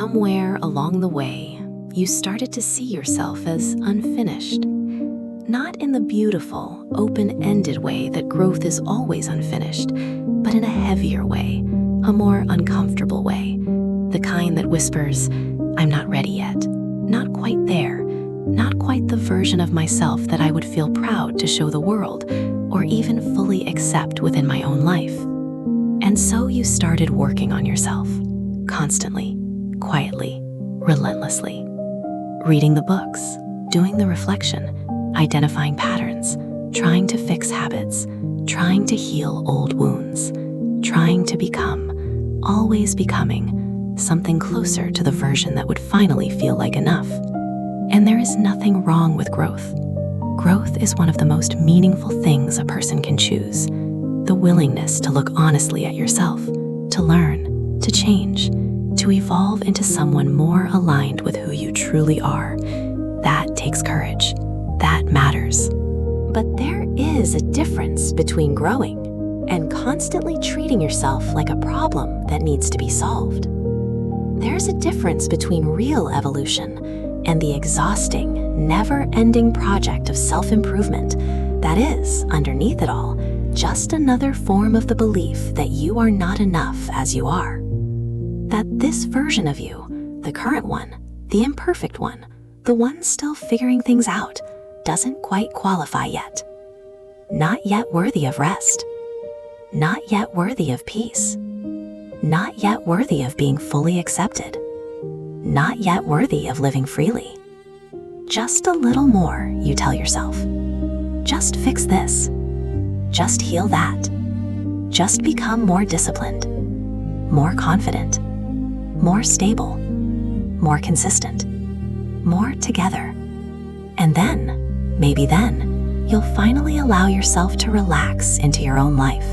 somewhere along the way, you started to see yourself as unfinished. Not in the beautiful, open-ended way that growth is always unfinished, but in a heavier way, a more uncomfortable way. The kind that whispers, "I'm not ready yet, not quite there, not quite the version of myself that I would feel proud to show the world, or even fully accept within my own life." And so you started working on yourself, constantly, quietly, relentlessly. Reading the books, doing the reflection, identifying patterns, trying to fix habits, trying to heal old wounds, trying to become, always becoming, something closer to the version that would finally feel like enough. And there is nothing wrong with growth. Growth is one of the most meaningful things a person can choose. The willingness to look honestly at yourself, to learn, to change, to evolve into someone more aligned with who you truly are. That takes courage. That matters. But there is a difference between growing and constantly treating yourself like a problem that needs to be solved. There's a difference between real evolution and the exhausting, never-ending project of self-improvement that is, underneath it all, just another form of the belief that you are not enough as you are. That this version of you, the current one, the imperfect one, the one still figuring things out, doesn't quite qualify yet. Not yet worthy of rest. Not yet worthy of peace. Not yet worthy of being fully accepted. Not yet worthy of living freely. Just a little more, you tell yourself. Just fix this. Just heal that. Just become more disciplined, more confident, more stable, more consistent, more together. And then, maybe then, you'll finally allow yourself to relax into your own life.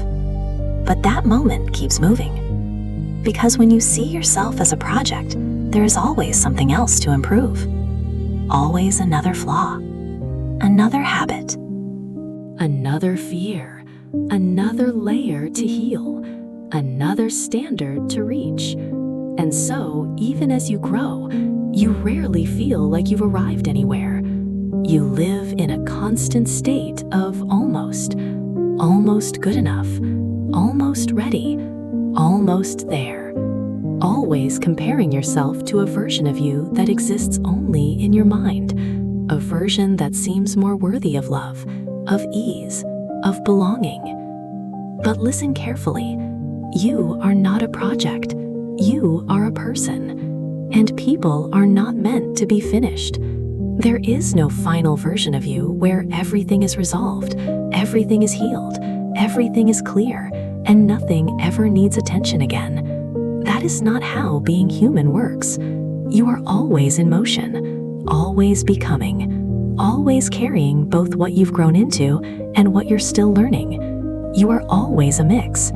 But that moment keeps moving. Because when you see yourself as a project, there is always something else to improve. Always another flaw, another habit, another fear, another layer to heal, another standard to reach. And so, even as you grow, you rarely feel like you've arrived anywhere. You live in a constant state of almost good enough, almost ready, almost there. Always comparing yourself to a version of you that exists only in your mind, a version that seems more worthy of love, of ease, of belonging. But listen carefully. You are not a project. You are a person. And people are not meant to be finished. There is no final version of you where everything is resolved, everything is healed, everything is clear, and nothing ever needs attention again. That is not how being human works. You are always in motion, always becoming, always carrying both what you've grown into and what you're still learning. You are always a mix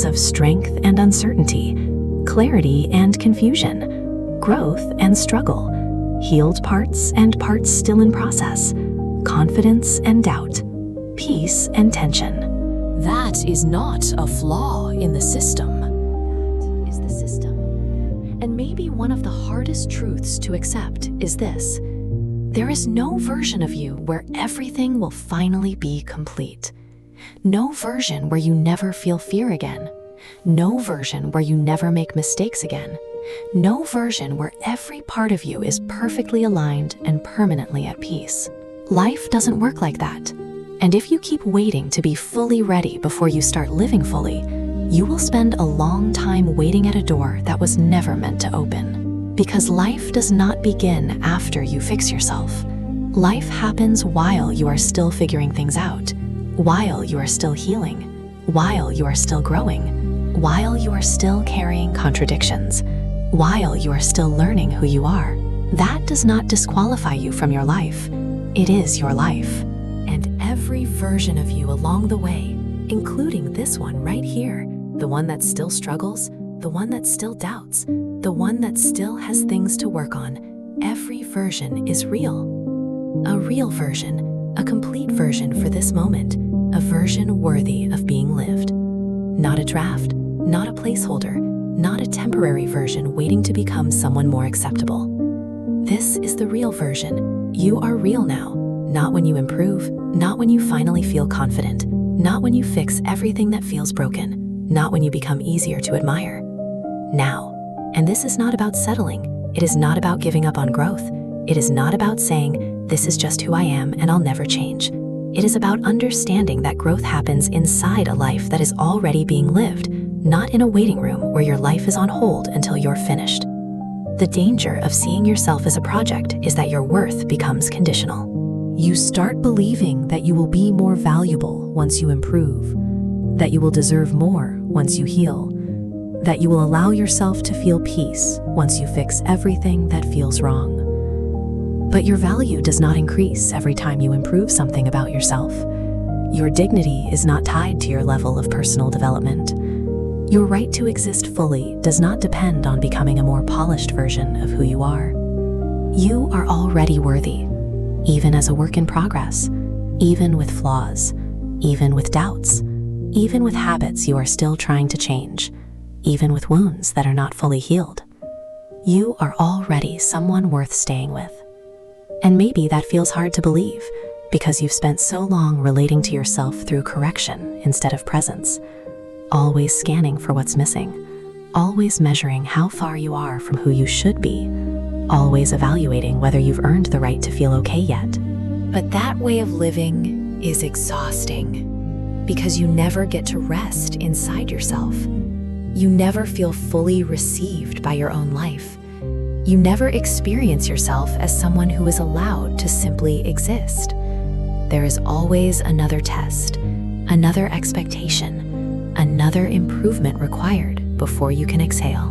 of strength and uncertainty, clarity and confusion, growth and struggle, healed parts and parts still in process, confidence and doubt, peace and tension. That is not a flaw in the system. That is the system. And maybe one of the hardest truths to accept is this. There is no version of you where everything will finally be complete. No version where you never feel fear again. No version where you never make mistakes again. No version where every part of you is perfectly aligned and permanently at peace. Life doesn't work like that. And if you keep waiting to be fully ready before you start living fully, you will spend a long time waiting at a door that was never meant to open. Because life does not begin after you fix yourself. Life happens while you are still figuring things out, while you are still healing, while you are still growing, while you are still carrying contradictions, while you are still learning who you are. That does not disqualify you from your life. It is your life. And every version of you along the way, including this one right here, the one that still struggles, the one that still doubts, the one that still has things to work on, every version is real. A real version, a complete version for this moment, a version worthy of being lived. Not a draft, not a placeholder, not a temporary version waiting to become someone more acceptable. This is the real version. You are real now, not when you improve, not when you finally feel confident, not when you fix everything that feels broken, not when you become easier to admire. Now. And this is not about settling. It is not about giving up on growth. It is not about saying, this is just who I am and I'll never change. It is about understanding that growth happens inside a life that is already being lived, not in a waiting room where your life is on hold until you're finished. The danger of seeing yourself as a project is that your worth becomes conditional. You start believing that you will be more valuable once you improve, that you will deserve more once you heal, that you will allow yourself to feel peace once you fix everything that feels wrong. But your value does not increase every time you improve something about yourself. Your dignity is not tied to your level of personal development. Your right to exist fully does not depend on becoming a more polished version of who you are. You are already worthy, even as a work in progress, even with flaws, even with doubts, even with habits you are still trying to change, even with wounds that are not fully healed. You are already someone worth staying with. And maybe that feels hard to believe because you've spent so long relating to yourself through correction instead of presence, always scanning for what's missing, always measuring how far you are from who you should be, always evaluating whether you've earned the right to feel okay yet. But that way of living is exhausting because you never get to rest inside yourself. You never feel fully received by your own life. You never experience yourself as someone who is allowed to simply exist. There is always another test, another expectation, another improvement required before you can exhale.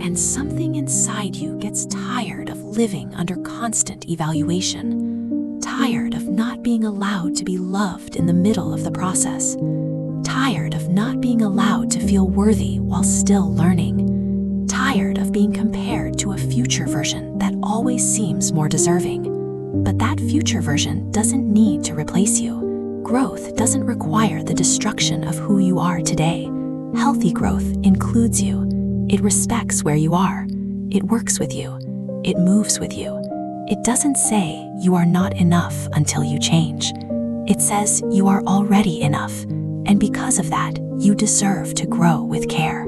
And something inside you gets tired of living under constant evaluation, tired of not being allowed to be loved in the middle of the process, tired of not being allowed to feel worthy while still learning, tired of being compared to a future version that always seems more deserving. But that future version doesn't need to replace you. Growth doesn't require the destruction of who you are today. Healthy growth includes you. It respects where you are. It works with you. It moves with you. It doesn't say you are not enough until you change. It says you are already enough. And because of that, you deserve to grow with care.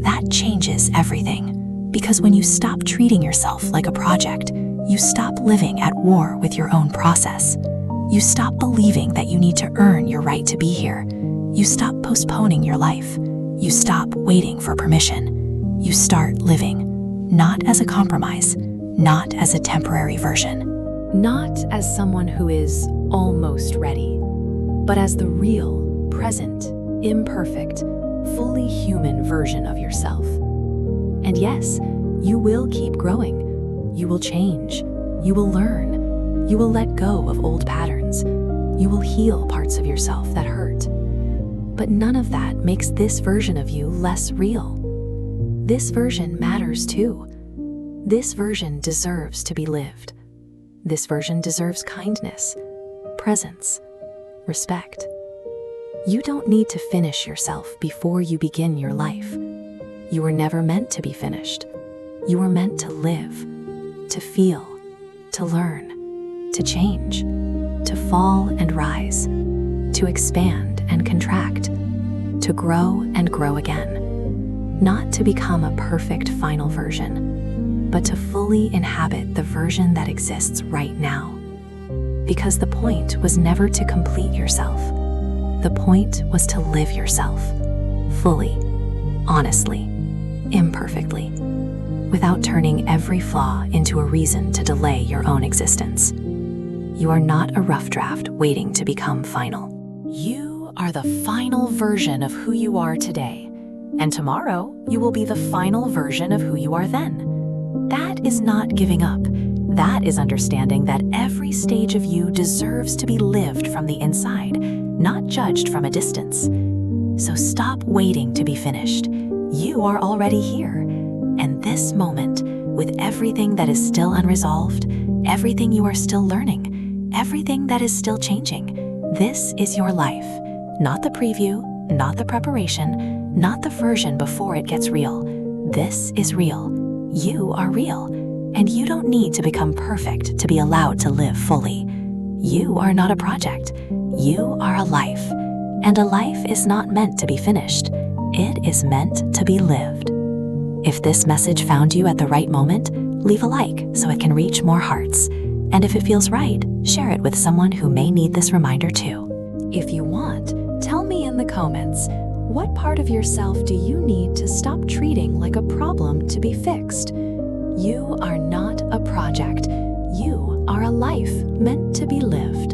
That changes everything. Because when you stop treating yourself like a project, you stop living at war with your own process. You stop believing that you need to earn your right to be here. You stop postponing your life. You stop waiting for permission. You start living, not as a compromise, not as a temporary version. Not as someone who is almost ready, but as the real, present, imperfect, fully human version of yourself. And yes, you will keep growing. You will change. You will learn. You will let go of old patterns. You will heal parts of yourself that hurt. But none of that makes this version of you less real. This version matters too. This version deserves to be lived. This version deserves kindness, presence, respect. You don't need to finish yourself before you begin your life. You were never meant to be finished. You were meant to live, to feel, to learn, to change, to fall and rise, to expand and contract, to grow and grow again. Not to become a perfect final version, but to fully inhabit the version that exists right now. Because the point was never to complete yourself. The point was to live yourself, fully, honestly, imperfectly, without turning every flaw into a reason to delay your own existence. You are not a rough draft waiting to become final. You are the final version of who you are today, and tomorrow you will be the final version of who you are then. That is not giving up. That is understanding that every stage of you deserves to be lived from the inside, not judged from a distance. So stop waiting to be finished. You are already here. And this moment, with everything that is still unresolved, everything you are still learning, everything that is still changing, this is your life. Not the preview, not the preparation, not the version before it gets real. This is real. You are real. And you don't need to become perfect to be allowed to live fully. You are not a project. You are a life. And a life is not meant to be finished. It is meant to be lived. If this message found you at the right moment, leave a like so it can reach more hearts. And if it feels right, share it with someone who may need this reminder too. If you want, tell me in the comments, what part of yourself do you need to stop treating like a problem to be fixed? You are not a project. You are a life meant to be lived.